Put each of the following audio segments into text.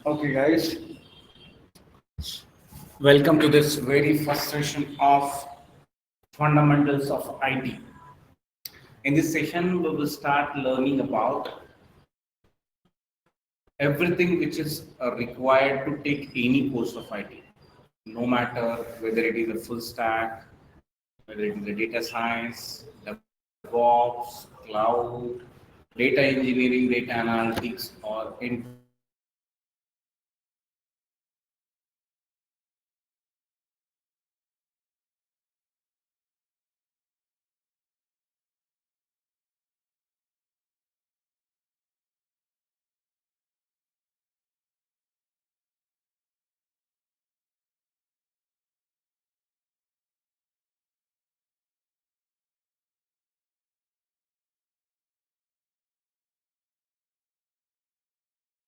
Okay, guys, welcome to this very first session of Fundamentals of IT. In this session, we will start learning about everything which is required to take any course of IT, no matter whether it is a full stack, whether it is a data science, DevOps, cloud, data engineering, data analytics, or enterprise architecture. Everything which is required to take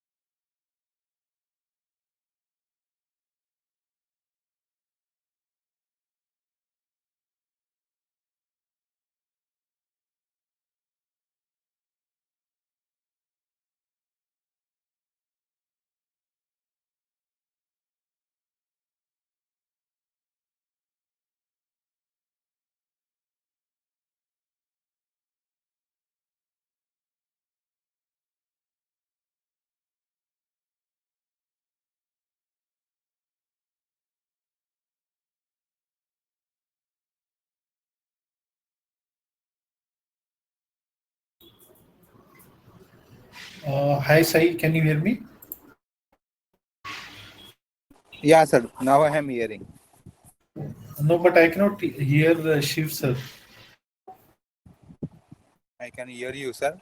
any course of IT, we will start learning about it. Hi Sai, can you hear me? Yeah, sir. Now I am hearing. No, but I cannot hear Shiv sir. I can hear you, sir.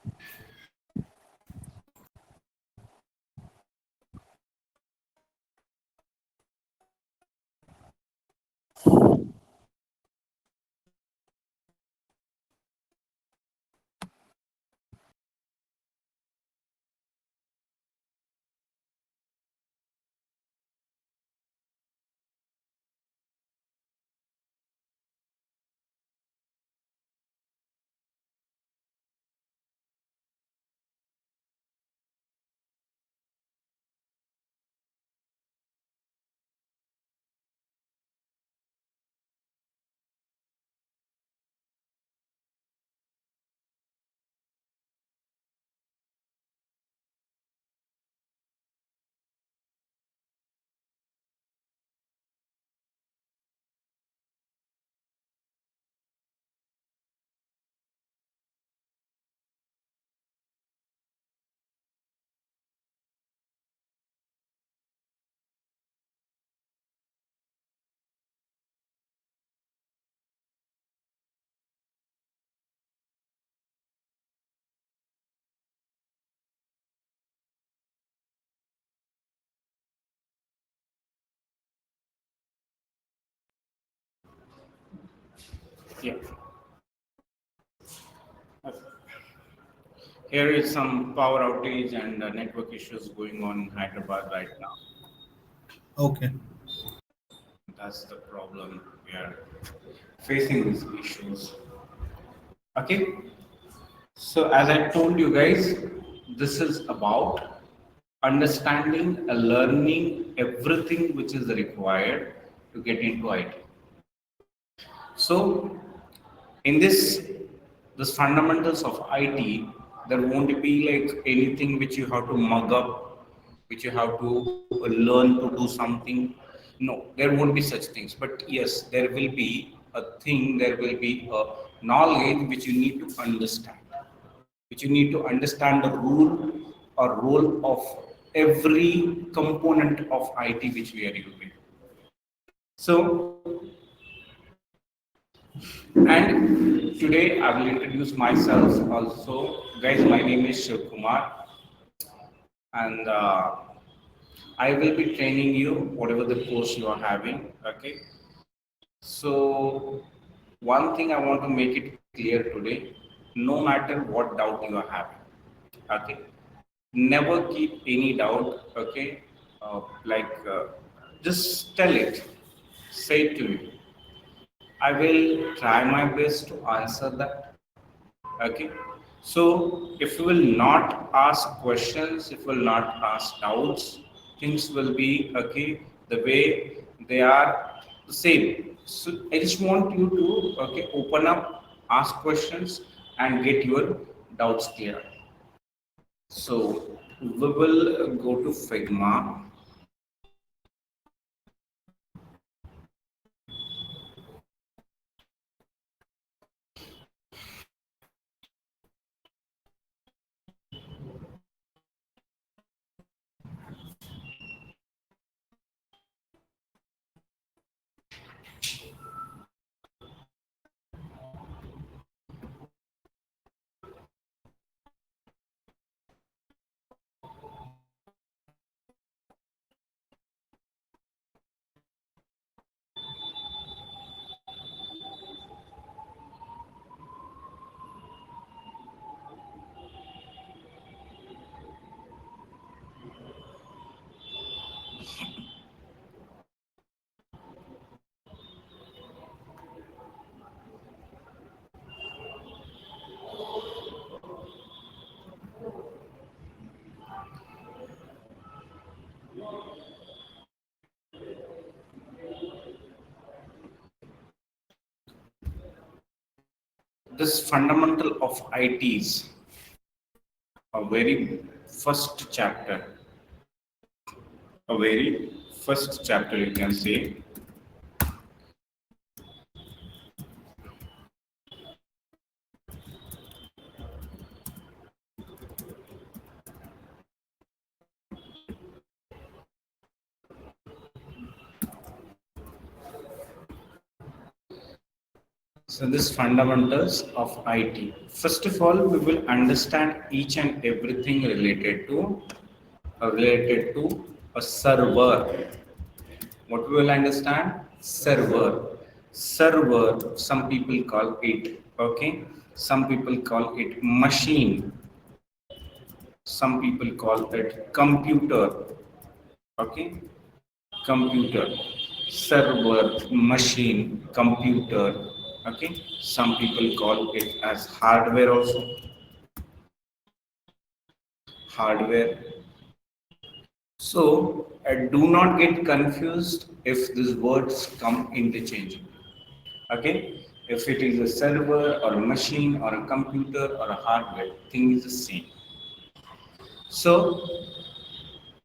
Yeah. Here is some power outage and network issues going on in Hyderabad right now. Okay. That's the problem. We are facing these issues. Okay. So as I told you guys, this is about understanding and learning everything which is required to get into IT. So in this fundamentals of IT, there won't be like anything which you have to mug up, which you have to learn to do something. No, there won't be such things. But yes, there will be a thing, there will be a knowledge which you need to understand, which you need to understand the rule or role of every component of IT which we are using. So, and today I will introduce myself also. Guys, my name is Shiv Kumar, and I will be training you whatever the course you are having. Okay. So, one thing I want to make it clear today, no matter what doubt you are having, okay, never keep any doubt, okay, like just tell it, say it to me. I will try my best to answer that. Okay. So if you will not ask questions, if you will not ask doubts, things will be okay the way they are the same. So I just want you to okay open up, ask questions, and get your doubts clear. So we will go to Figma. This fundamental of ITs, a very first chapter, a very first chapter you can say. So this fundamentals of IT. First of all, we will understand each and everything related to a server. What we will understand? Server. Server, some people call it, okay? Some people call it machine. Some people call it computer, okay? Computer, server, machine, computer, okay? Some people call it as hardware also, hardware. So do not get confused if these words come interchangeably. Okay, if it is a server or a machine or a computer or a hardware, thing is the same. So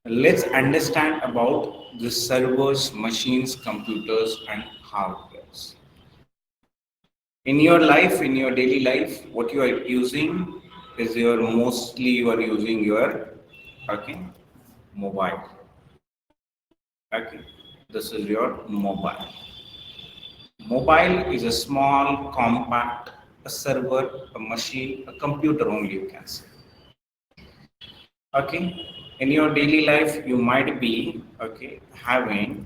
let's understand about the servers, machines, computers, and hardwares. In your life, in your daily life, what you are using is you are using your okay mobile. Okay, this is your mobile. Mobile is a small, compact, a server, a machine, a computer only you can say. Okay, in your daily life you might be okay having,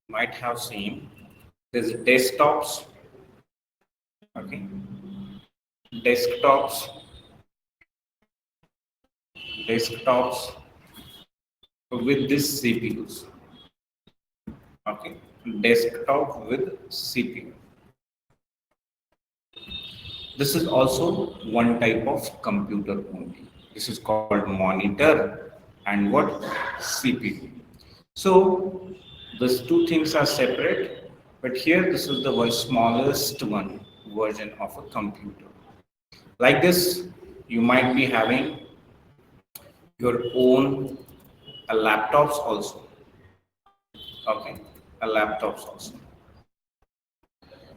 might have seen there's desktops, okay, desktops, desktops with this CPUs, okay, desktop with CPU. This is also one type of computer only. This is called monitor and what? CPU. So these two things are separate, but here this is the one smallest one version of a computer. Like this, you might be having your own laptops also. Okay, a laptops also.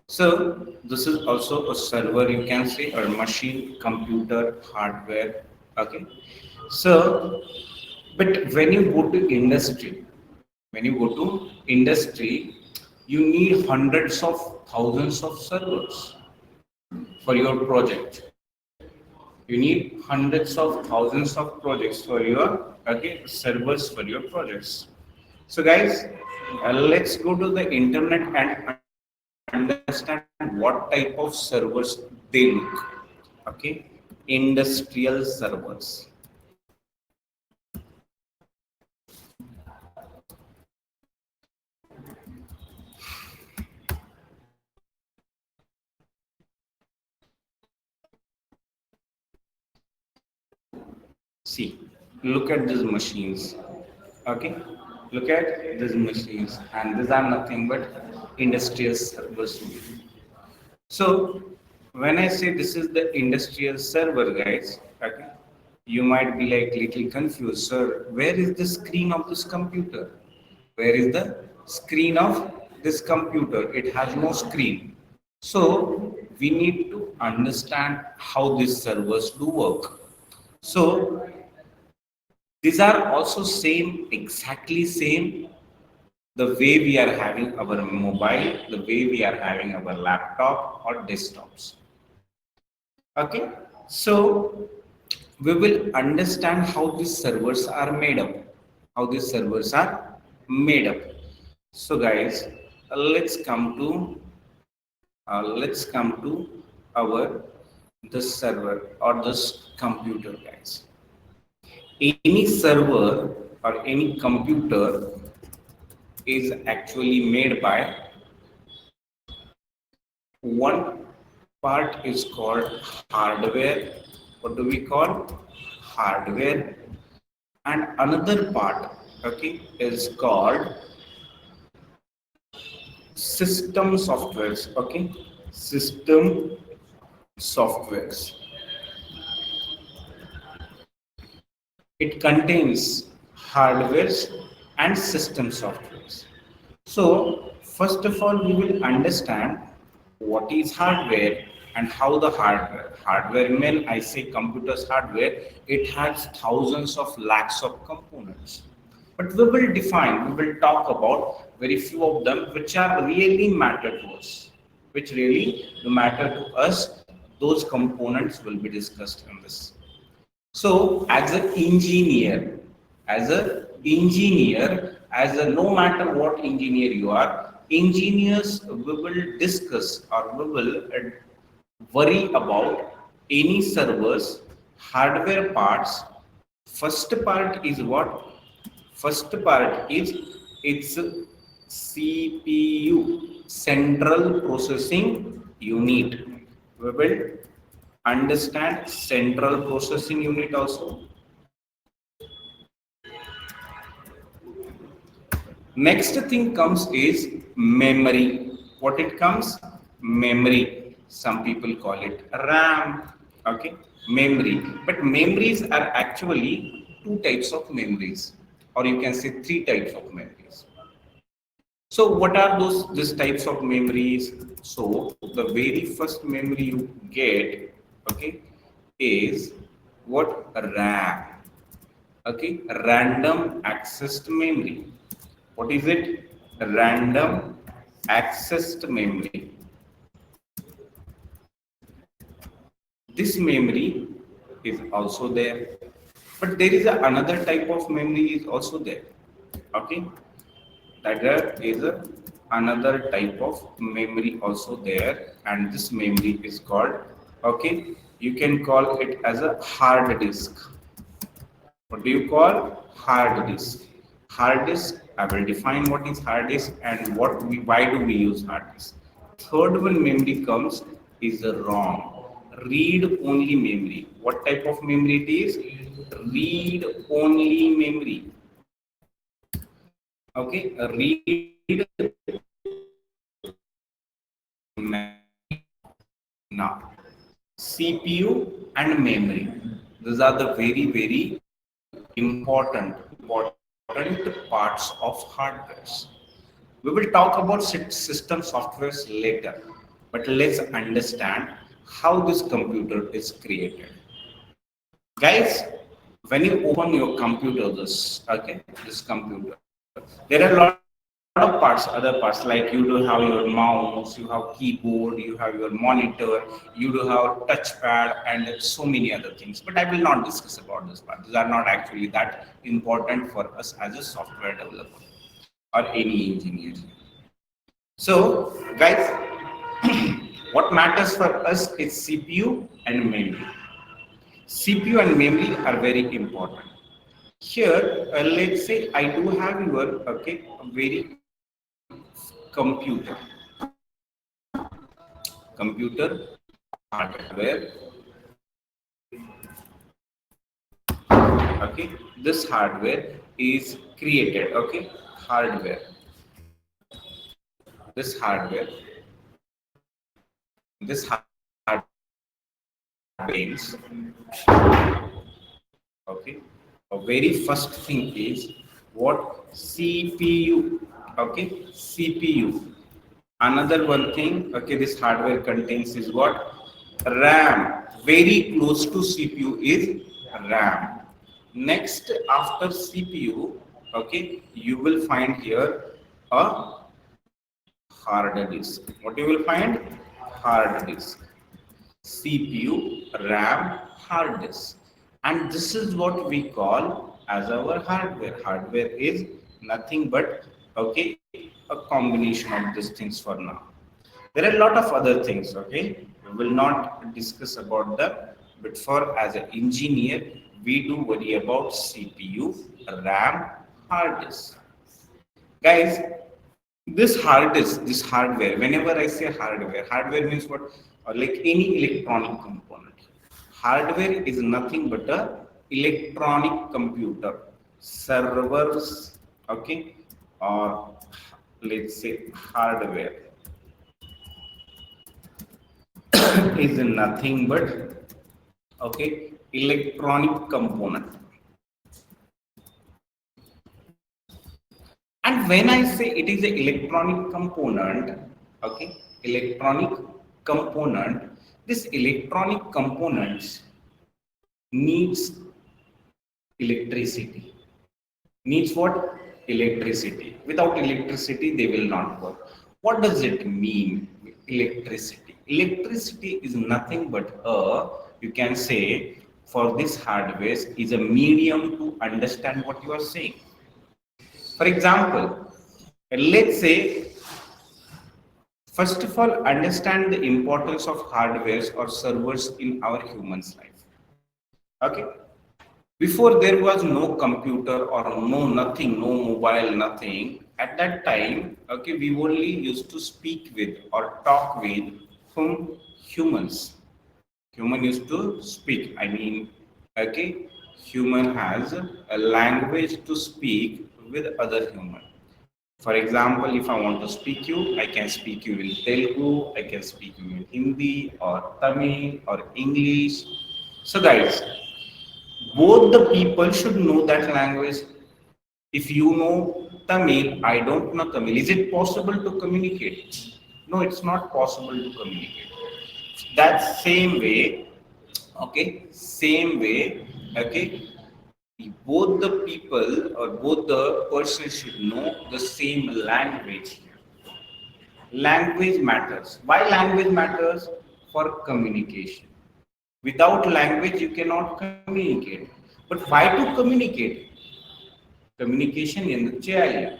So this is also a server you can say, or machine, computer, hardware. Okay. So, but when you go to industry, when you go to industry, you need hundreds of thousands of servers for your project. You need hundreds of thousands of projects for your okay servers for your projects. So guys, let's go to the internet and understand what type of servers they look. Okay, industrial servers. See, look at these machines. Okay, look at these machines, and these are nothing but industrial servers. So when I say this is the industrial server, guys, okay, you might be like little confused, sir. Where is the screen of this computer? Where is the screen of this computer? It has no screen. So we need to understand how these servers do work. So these are also same, exactly same, the way we are having our mobile, the way we are having our laptop or desktops. Okay, so we will understand how these servers are made up. How these servers are made up. So, guys, let's come to our this server or this computer, guys. Any server or any computer is actually made by one part is called hardware. What do we call hardware? And another part, okay, is called system softwares. Okay, system softwares. It contains hardwares and system softwares. So, first of all, we will understand what is hardware and how the hardware, when I say computers hardware, it has thousands of lakhs of components. But we will talk about very few of them which are really matter to us, which really matter to us. Those components will be discussed in this. So, as a no matter what engineer you are, engineers we will discuss or we will worry about any servers, hardware parts. First part is what? First part is its CPU, Central Processing Unit. We will understand Central Processing Unit also. Next thing comes is memory. What it comes? Memory. Some people call it RAM. Okay, memory. But memories are actually two types of memories, or you can say three types of memories. So what are these types of memories? So the very first memory you get, okay, is what? RAM. Okay, random accessed memory. What is it? Random accessed memory. This memory is also there, but there is another type of memory is also there. Okay, that there is another type of memory also there, and this memory is called, okay, you can call it as a hard disk. What do you call hard disk? Hard disk, I will define what is hard disk and why do we use hard disk. Third one memory comes is the ROM, read only memory. What type of memory it is? Read only memory. Okay, read now. CPU and memory. These are the very important parts of hardware. We will talk about system softwares later, but let's understand how this computer is created. Guys, when you open your computer, this computer, there are a lot of parts, other parts, like you do have your mouse, you have keyboard, you have your monitor, you do have touchpad, and so many other things. But I will not discuss about this part. These are not actually that important for us as a software developer or any engineer. So, guys, what matters for us is CPU and memory. CPU and memory are very important. Here, let's say I do have your a very computer hardware. Okay, this hardware is created. Okay, hardware. This hardware, this hardware contains, okay, a very first thing is what? CPU. Okay, CPU. Another one thing, okay, this hardware contains is what? RAM. Very close to CPU is RAM. Next, after CPU, okay, you will find here a hard disk. What you will find? Hard disk. CPU, RAM, hard disk. And this is what we call as our hardware. Hardware is nothing but, okay, a combination of these things for now. There are a lot of other things, okay? We will not discuss about them, but for as an engineer, we do worry about CPU, RAM, hard disk. Guys, this hard disk, this hardware, whenever I say hardware, hardware means what? Like any electronic component. Hardware is nothing but a electronic computer, servers, okay, or let's say hardware is nothing but, okay, electronic component. And when I say it is an electronic component, okay, electronic component, this electronic components needs electricity. Needs what? Electricity. Without electricity, they will not work. What does it mean? Electricity. Electricity is nothing but a, you can say, for this hardware is a medium to understand what you are saying. For example, let's say, first of all, understand the importance of hardwares or servers in our human's life. Okay. Before there was no computer or no nothing, no mobile, nothing. At that time, okay, we only used to speak with or talk with whom? Humans. Human used to speak. I mean, okay, human has a language to speak with other human. For example, if I want to speak you, I can speak you in Telugu, I can speak you in Hindi or Tamil or English. So guys, both the people should know that language. If you know Tamil, I don't know Tamil. Is it possible to communicate? No, it's not possible to communicate. That same way, okay, same way, okay, both the people or both the persons should know the same language. Language matters. Why language matters? For communication. Without language, you cannot communicate. But why to communicate? Communication in the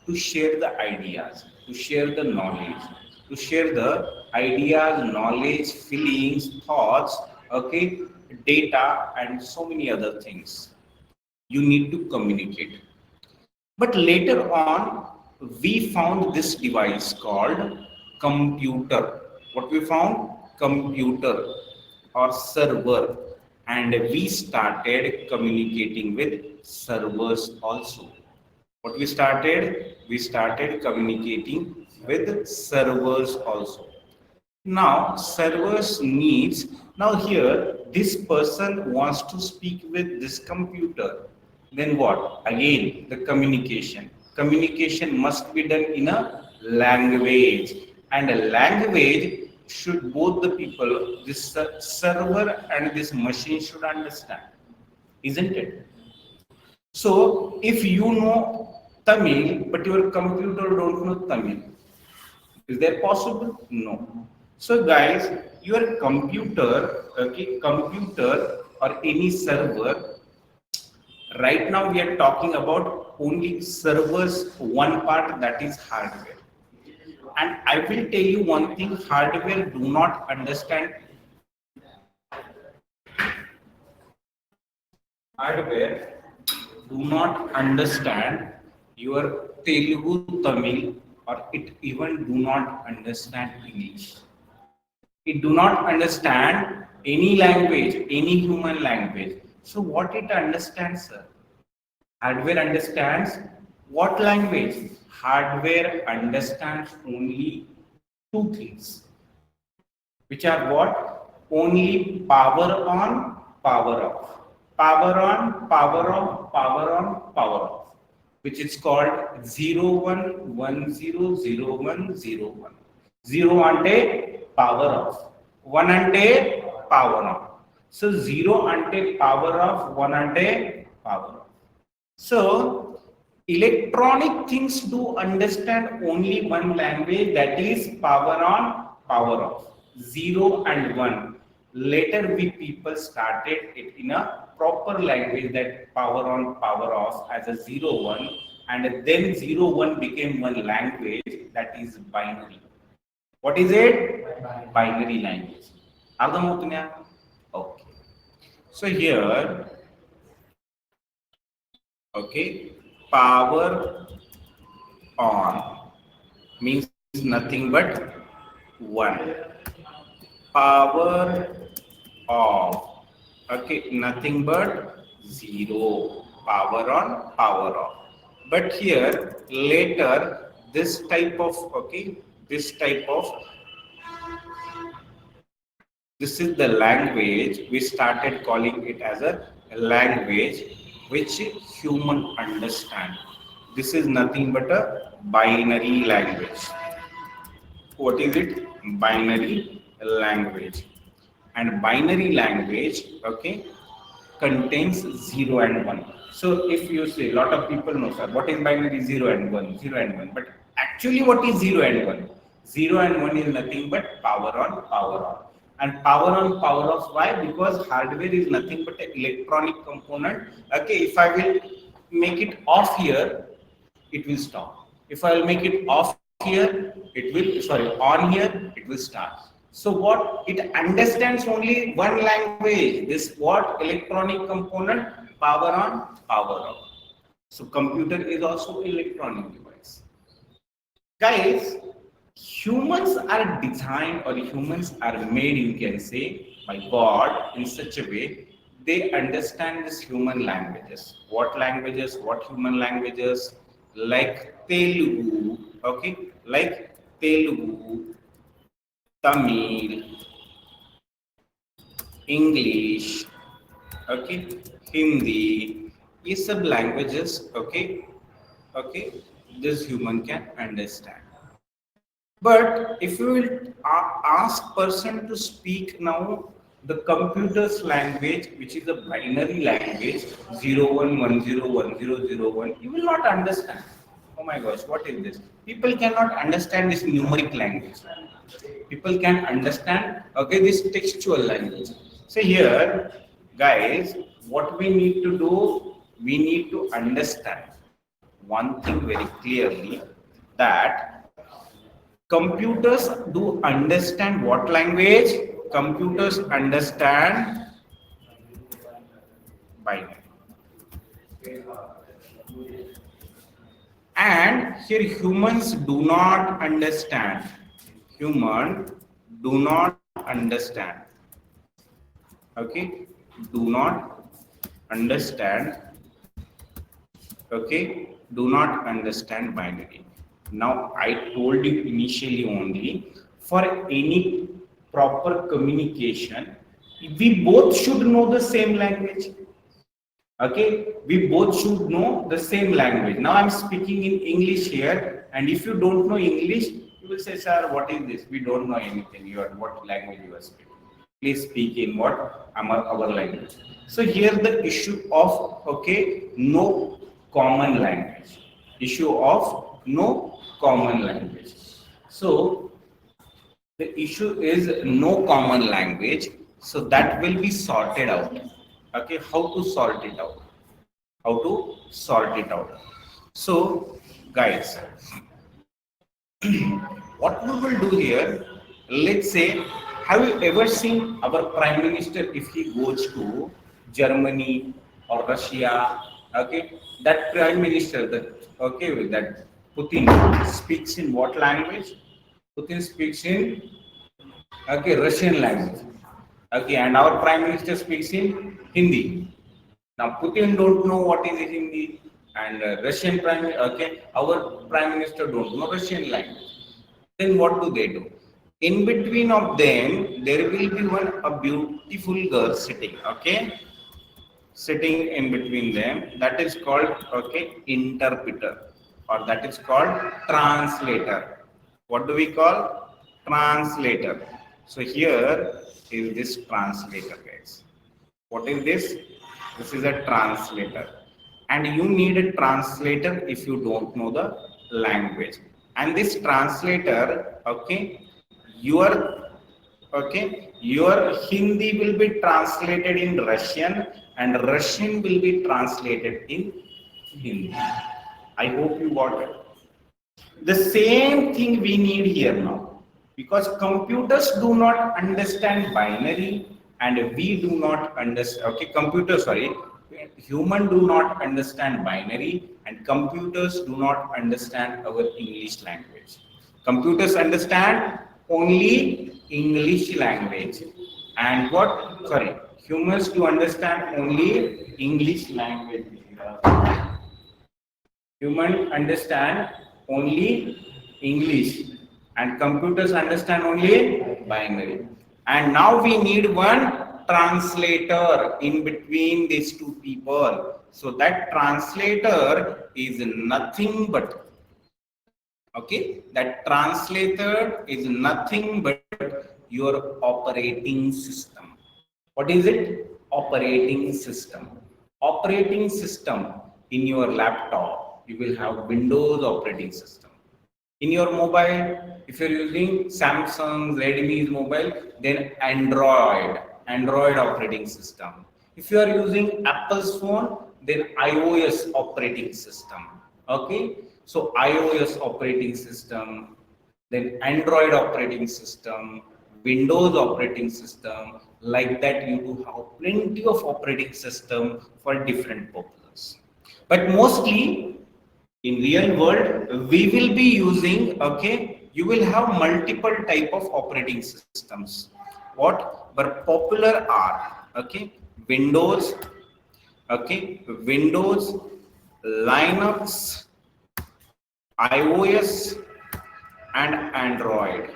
to share the ideas, to share the knowledge, to share the ideas, knowledge, feelings, thoughts, okay, data, and so many other things. You need to communicate. But later on, we found this device called computer. What we found? Computer or server. And we started communicating with servers also. What we started? We started communicating with servers also. Now, servers needs, now here, this person wants to speak with this computer. Then what? Again, the communication. Communication must be done in a language. And a language should both the people, this server and this machine should understand. Isn't it? So, if you know Tamil, but your computer don't know Tamil, is that possible? No. So guys, your computer, okay, computer or any server, right now we are talking about only servers, one part that is hardware. And I will tell you one thing, hardware do not understand, hardware do not understand your Telugu, Tamil, or it even do not understand English. It do not understand any language, any human language. So what it understands, sir? Hardware understands what language? Hardware understands only two things, which are what? Only power on, power off. Power on, power off, power on, power off, which is called 0 1 1 0 0 1 0 1. 0 ante power off, 1 ante power on. So 0 ante power off, 1 ante power off. So, electronic things do understand only one language, that is power on, power off, 0 and 1. Later, we people started it in a proper language, that power on, power off as a 0 1, and then 0 1 became one language, that is binary. What is it? Binary language. Ardhamautunaya? Okay. So here, okay, power on means nothing but 1. Power off, okay, nothing but 0. Power on, power off. But here later this type of, okay, this type of, this is the language, we started calling it as a language which human understand. This is nothing but a binary language. What is it? Binary language. And binary language, okay, contains 0 and 1. So if you say, a lot of people know, sir, what is binary? 0 and 1, 0 and 1. But actually what is 0 and 1? 0 and 1 is nothing but power on, power off. And power on, power off, why? Because hardware is nothing but an electronic component. Okay, if I will make it off here, it will stop. If I will make it off here, it will, sorry, on here, it will start. So what? It understands only one language. This what? Electronic component, power on, power off. So computer is also electronic device. Guys, humans are designed, or humans are made, you can say, by God in such a way they understand these human languages. What languages? What human languages? Like Telugu, okay, like Telugu, Tamil, English, okay, Hindi, these sub languages, okay, okay, this human can understand. But if you will ask person to speak now the computer's language, which is a binary language, 0 1 1 0 1 0 0 1, you will not understand. Oh my gosh, what is this? People cannot understand this numeric language. People can understand, okay, this textual language. So here, guys, what we need to do, we need to understand one thing very clearly, that computers do understand what language? Computers understand binary. And here humans do not understand. Human do not understand. Okay, do not understand. Okay, do not understand binary. Now I told you initially only, for any proper communication, we both should know the same language. Okay, we both should know the same language. Now I'm speaking in English here, and if you don't know English, you will say, sir, what is this? We don't know anything. You are, what language you are speaking? Please speak in what? Our language. So here the issue of, okay, no common language. Issue of no common language. So the issue is no common language. So that will be sorted out. Okay, how to sort it out? How to sort it out? So, guys, what we will do here, let's say, have you ever seen our Prime Minister if he goes to Germany or Russia? Okay, that Prime Minister, that, okay, that Putin speaks in what language? Putin speaks in, okay, Russian language. Okay, and our Prime Minister speaks in Hindi. Now Putin don't know what is Hindi. and Russian prime, okay, our prime minister don't know Russian language. Then what do? In between of them, there will be a beautiful girl sitting, okay, sitting in between them. That is called, okay, interpreter, or that is called translator. What do we call? Translator. So here is this translator, guys. What is this? This is a translator. And you need a translator if you don't know the language. And this translator, okay, your your Hindi will be translated in Russian and Russian will be translated in Hindi. I hope you got it. The same thing we need here now, because computers do not understand binary and we do not understand, okay, computers, sorry, human do not understand binary and computers do not understand our English language. Computers understand only English language, and what, sorry, humans do understand only English language. Human understand only English and computers understand only binary. And now we need one translator in between these two people. So that translator is nothing but, okay, that translator is nothing but your operating system. What is it? Operating system. Operating system in your laptop, you will have Windows operating system. In your mobile, if you're using Samsung, Redmi's mobile, then Android operating system. If you are using Apple's phone, then iOS operating system. Okay, so iOS operating system, then Android operating system, Windows operating system. Like that, you do have plenty of operating system for different purposes. But mostly in real world, we will be using, okay, you will have multiple type of operating systems. What? But popular are, okay, Windows, okay, Windows, Linux, iOS, and Android.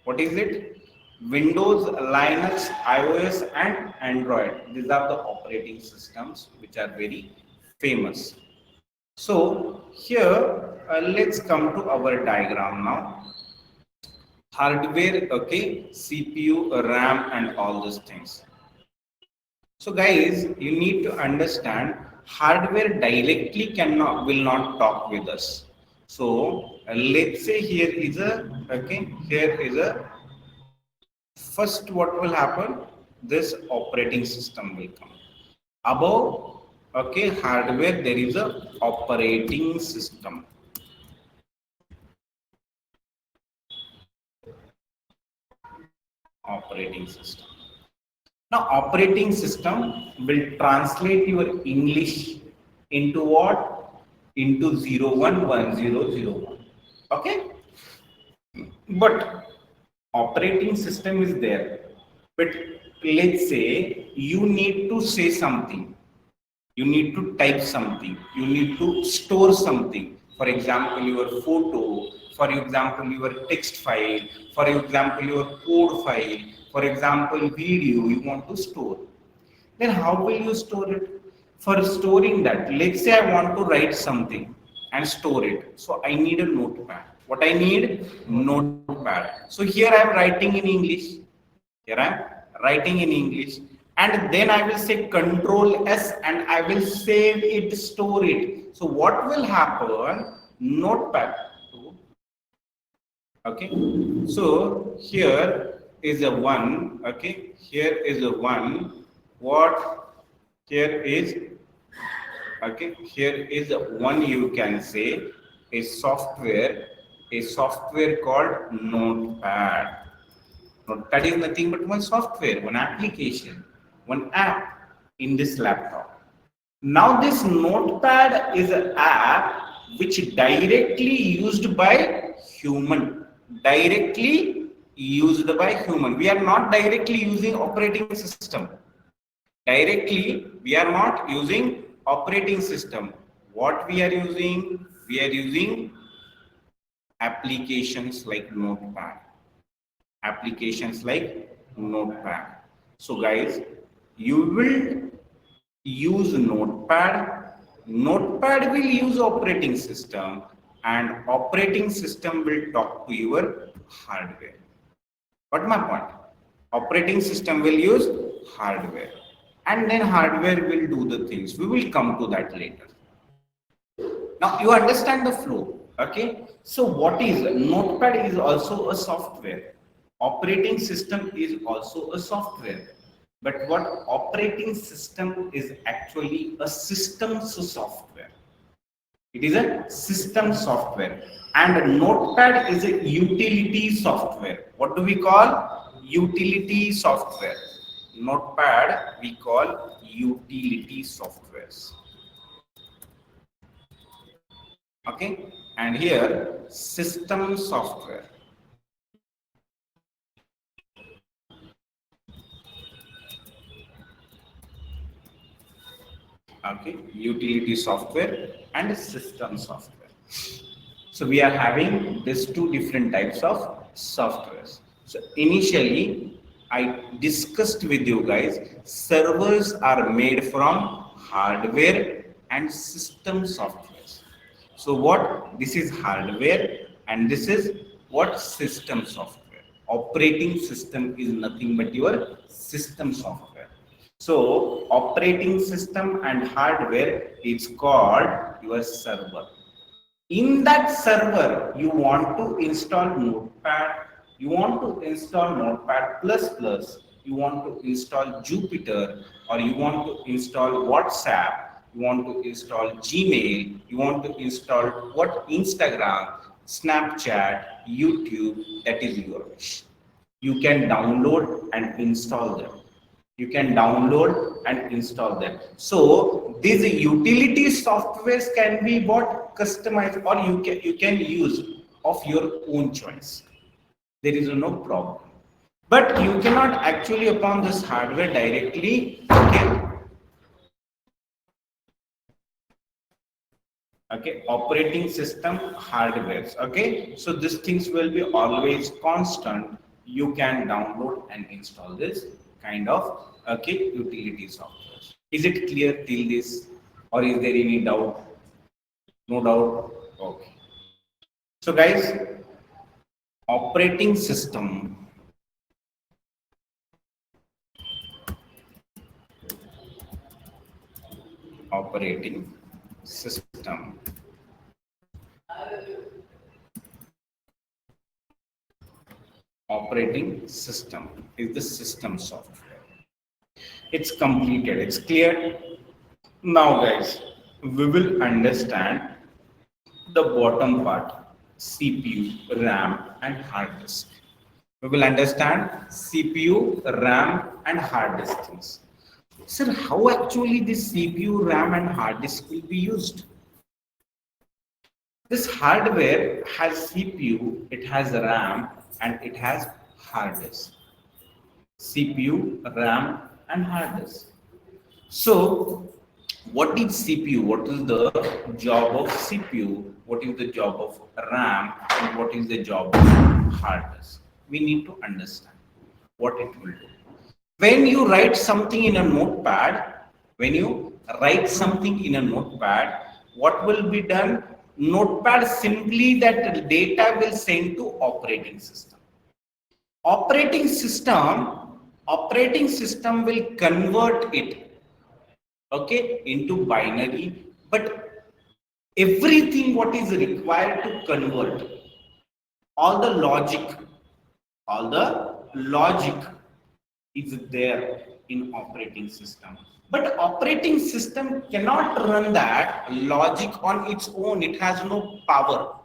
What is it? Windows, Linux, iOS, and Android. These are the operating systems which are very famous. So here, let's come to our diagram now. Hardware, okay, CPU, RAM, and all those things. So guys, you need to understand hardware directly will not talk with us. So let's say here is a, okay, here is a, first what will happen? This operating system will come. Above, okay, hardware, there is a operating system. Operating system. Now, operating system will translate your English into what? Into 011001. Okay? But operating system is there. But let's say you need to say something. You need to type something. You need to store something. For example, your photo. For example, your text file. For example, your code file. For example, video you want to store. Then how will you store it? For storing that, let's say I want to write something and store it. So I need a notepad. What I need? Notepad. So here I am writing in English. Here I am writing in English. And then I will say Control S and I will save it, store it. So what will happen? Notepad. Okay. So here is a one. Okay. Here is a one. What? Here is, okay. Here is a one, you can say a software called Notepad. Notepad is nothing but one software, one application, one app in this laptop. Now this Notepad is an app which directly used by human. Directly used by human. We are not directly using operating system. Directly, we are not using operating system. What we are using? We are using applications like Notepad. Applications like Notepad. So guys, you will use Notepad. Notepad will use operating system, and operating system will talk to your hardware. What my point? Operating system will use hardware, and then hardware will do the things. We will come to that later. Now you understand the flow, okay? So what is Notepad is also a software. Operating system is also a software. But what operating system is actually a systems software. It is a system software, and Notepad is a utility software. What do we call? Utility software. Notepad we call utility softwares. Okay, and here system software. Okay, utility software and system software. So we are having these two different types of softwares. So initially I discussed with you guys, servers are made from hardware and system softwares. So what? This is hardware and this is what? System software. Operating system is nothing but your system software. So operating system and hardware is called your server. In that server, you want to install Notepad, you want to install Notepad++, you want to install Jupyter, or you want to install WhatsApp, you want to install Gmail, you want to install what? Instagram, Snapchat, YouTube, that is your wish. You can download and install them. You can download and install them. So these utility softwares can be bought, customized, or you can use of your own choice. There is no problem. But you cannot actually upon this hardware directly. Okay, operating system hardwares. Okay, so these things will be always constant. You can download and install this kind of utility software. Is it clear till this, or is there any doubt? No doubt. Okay. So guys, operating system operating system is the system software. It's completed. It's clear. Now guys, we will understand the bottom part, CPU, RAM and hard disk. We will understand CPU, RAM and hard disk things. Sir, how actually this CPU, RAM and hard disk will be used? This hardware has CPU, it has RAM and it has hard disk. CPU, RAM and hard disk. So what is CPU? What is the job of CPU? What is the job of RAM? And what is the job of hard disk? We need to understand what it will do. When you write something in a notepad, what will be done? Notepad simply that data will send to operating system. Operating system will convert it into binary, but everything what is required to convert, all the logic is there in operating system. But operating system cannot run that logic on its own. It has no power.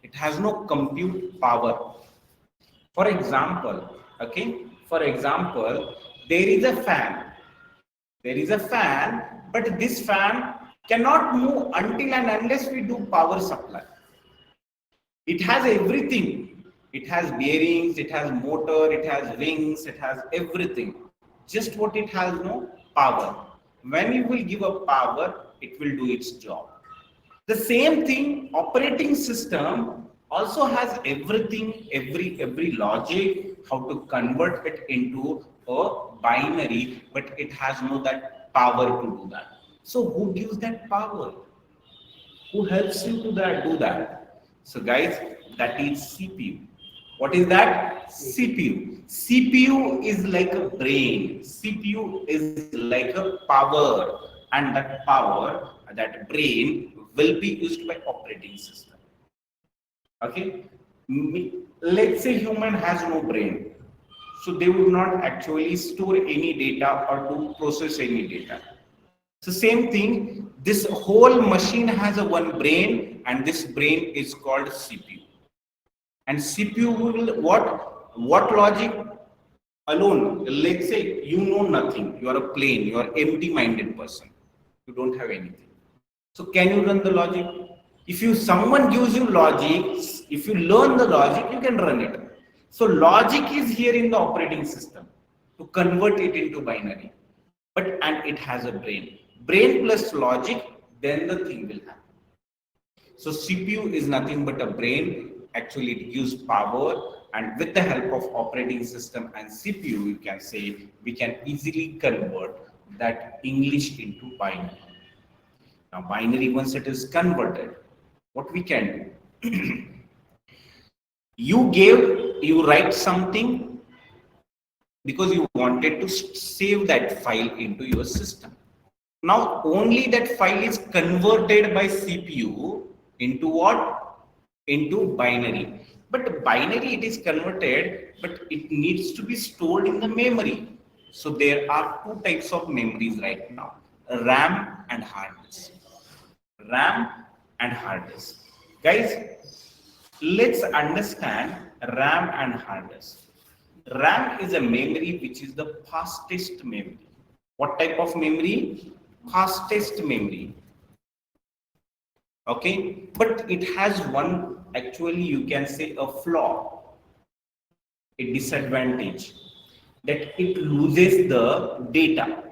It has no compute power. For example, there is a fan. But this fan cannot move until and unless we do power supply. It has everything. It has bearings, it has motor, it has wings, it has everything. Just what it has no power. When you will give a power, it will do its job. The same thing, operating system also has everything, every logic, how to convert it into a binary, but it has no that power to do that. So who gives that power? Who helps you to do that? So guys, that is CPU. What is that? CPU. CPU is like a brain. CPU is like a power, and that power, that brain will be used by operating system. Okay. Let's say human has no brain, so they would not actually store any data or to process any data. So same thing, this whole machine has a one brain, and this brain is called CPU. And CPU will what logic alone? Let's say you know nothing, you are a plain, you are empty-minded person, you don't have anything. So can you run the logic? If you someone gives you logic, if you learn the logic, you can run it. So logic is here in the operating system to convert it into binary, but and it has a brain. Brain plus logic, then the thing will happen. So CPU is nothing but a brain. Actually, it gives power, and with the help of operating system and CPU, we can say we can easily convert that English into binary. Now, binary, once it is converted, what we can do? You write something because you wanted to save that file into your system. Now, only that file is converted by CPU into what? Into binary. But binary, it is converted, but it needs to be stored in the memory. So there are two types of memories right now, RAM and hard disk. RAM and hard disk. Guys, let's understand RAM and hard disk. RAM is a memory which is the fastest memory. What type of memory? Fastest memory. Okay, but it has one, actually you can say a flaw, a disadvantage, that it loses the data.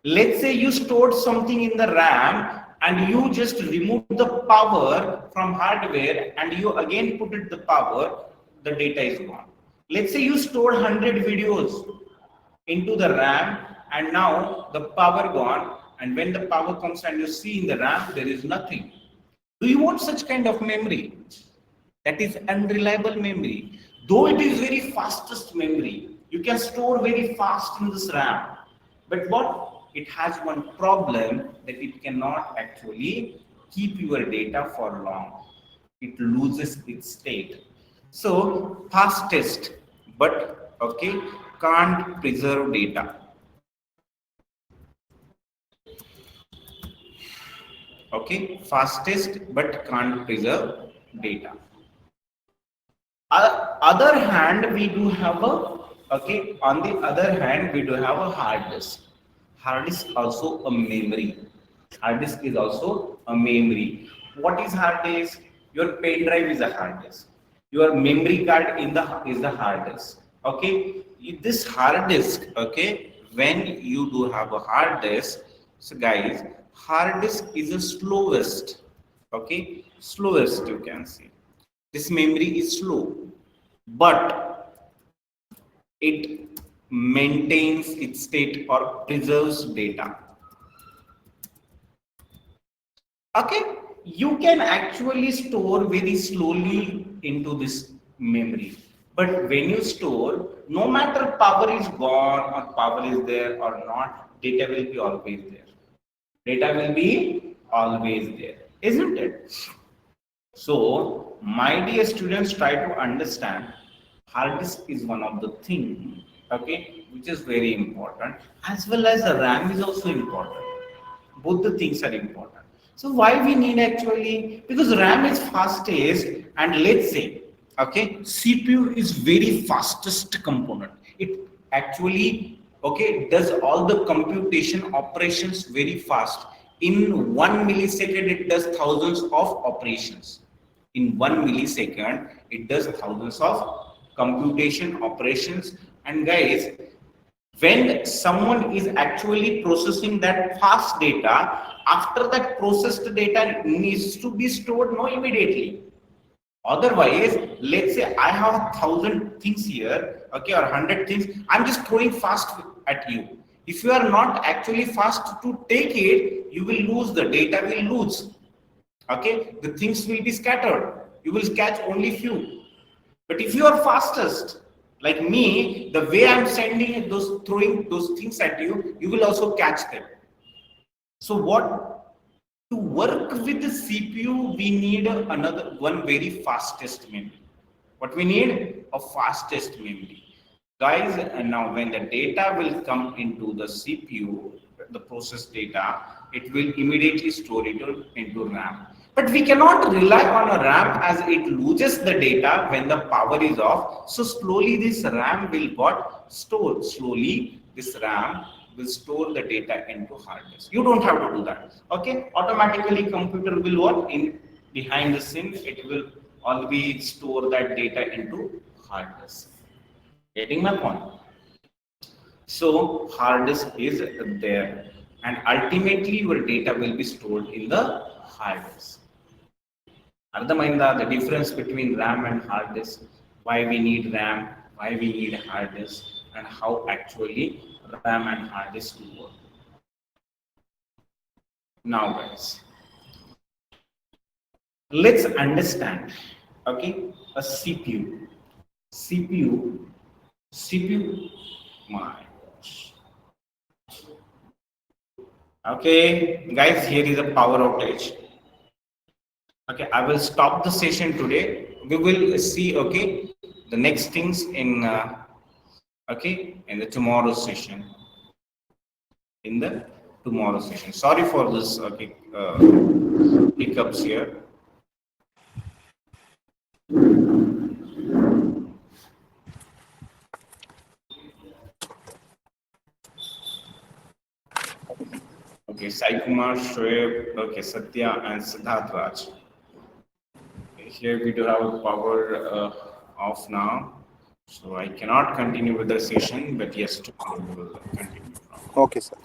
Let's say you stored something in the RAM and you just remove the power from hardware and you again put it the power, the data is gone. Let's say you stored 100 videos into the RAM and now the power gone, and when the power comes and you see in the RAM there is nothing. Do you want such kind of memory? That is unreliable memory. Though it is very fastest memory, you can store very fast in this RAM. But what? It has one problem, that it cannot actually keep your data for long. It loses its state. So fastest, but okay, can't preserve data. Okay, fastest but can't preserve data. Other hand, we do have a, okay, on the other hand, we do have a hard disk. Hard disk also a memory. Hard disk is also a memory. What is hard disk? Your pen drive is a hard disk. Your memory card in the is the hard disk. Okay, this hard disk, okay, when you do have a hard disk, so guys, hard disk is the slowest, okay, slowest, you can see. This memory is slow, but it maintains its state or preserves data. Okay, you can actually store very slowly into this memory, but when you store, no matter power is gone or power is there or not, data will be always there. Data will be always there, isn't it? So, my dear students, try to understand hard disk is one of the things, okay, which is very important, as well as the RAM is also important. Both the things are important. So why we need actually? Because RAM is fastest, and let's say, okay, CPU is very fastest component. It actually, okay, does all the computation operations very fast. In 1 millisecond, it does thousands of operations. In 1 millisecond, it does thousands of computation operations. And guys, When someone is actually processing that fast data, after that processed data needs to be stored no immediately. Otherwise, let's say I have 1,000 things here, okay, or 100 things, I'm just throwing fast at you. If you are not actually fast to take it, you will lose, the data will lose. Okay, the things will be scattered. You will catch only few. But if you are fastest, like me, the way I'm sending those, throwing those things at you, you will also catch them. So what, to work with the CPU, we need another one very fastest memory. What we need? A fastest memory. Guys, and now when the data will come into the CPU, the process data, it will immediately store it into RAM. But we cannot rely on a RAM as it loses the data when the power is off. So slowly this RAM will got stored. Slowly this RAM will store the data into hard disk. You don't have to do that. Okay, automatically computer will what, in behind the scene it will always store that data into hard disk. Getting my point? So hard disk is there, and ultimately your data will be stored in the hard disk. Ardhamainda, the difference between RAM and hard disk, why we need RAM, why we need hard disk, and how actually RAM and hard disk will work. Now guys, let's understand, okay, a CPU. CPU, my gosh. Okay, guys, here is a power outage. Okay, I will stop the session today. We will see, okay, the next things in, okay, in the tomorrow session. In the tomorrow session. Sorry for this, okay, hiccups here. Okay, Sai Kumar, Shoaib, okay, Satya and Siddharth Raj. Okay, here we do have a power off now, so I cannot continue with the session, but yes, tomorrow we will continue. Okay, sir.